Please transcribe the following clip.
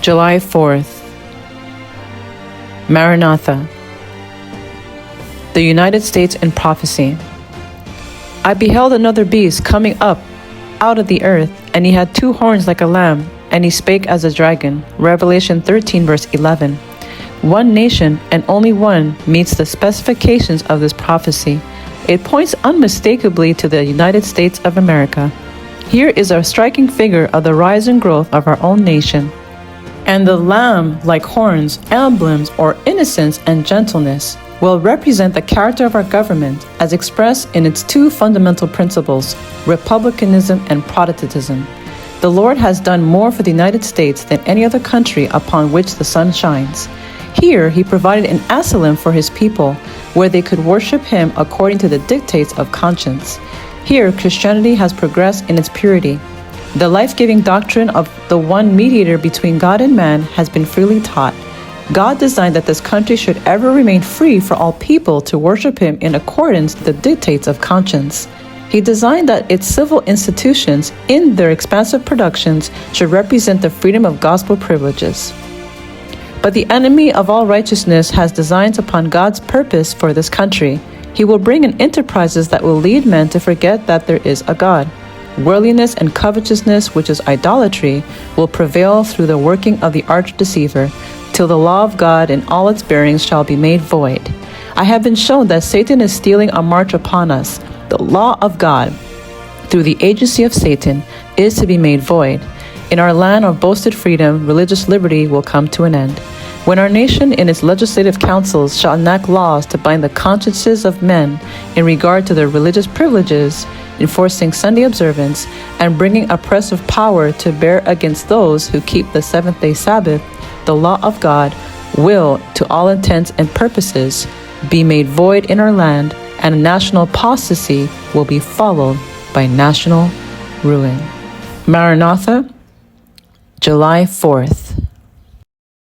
July 4th. Maranatha. The United States in prophecy. I beheld another beast coming up out of the earth, and he had 2 horns like a lamb, and he spake as a dragon. Revelation 13 verse 11. One nation, and only one, meets the specifications of this prophecy. It points unmistakably to the United States of America. Here is a striking figure of the rise and growth of our own nation. And the lamb, like horns, emblems, or innocence and gentleness, will represent the character of our government as expressed in its 2 fundamental principles, republicanism and Protestantism. The Lord has done more for the United States than any other country upon which the sun shines. Here, he provided an asylum for his people, where they could worship him according to the dictates of conscience. Here, Christianity has progressed in its purity. The life-giving doctrine of the one mediator between God and man has been freely taught. God designed that this country should ever remain free for all people to worship him in accordance with the dictates of conscience. He designed that its civil institutions, in their expansive productions, should represent the freedom of gospel privileges. But the enemy of all righteousness has designs upon God's purpose for this country. He will bring in enterprises that will lead men to forget that there is a God. Worldliness and covetousness, which is idolatry, will prevail through the working of the arch-deceiver, till the law of God in all its bearings shall be made void. I have been shown that Satan is stealing a march upon us. The law of God, through the agency of Satan, is to be made void. In our land of boasted freedom, religious liberty will come to an end. When our nation in its legislative councils shall enact laws to bind the consciences of men in regard to their religious privileges, enforcing Sunday observance, and bringing oppressive power to bear against those who keep the seventh-day Sabbath, the law of God will, to all intents and purposes, be made void in our land, and national apostasy will be followed by national ruin. Maranatha, July 4th.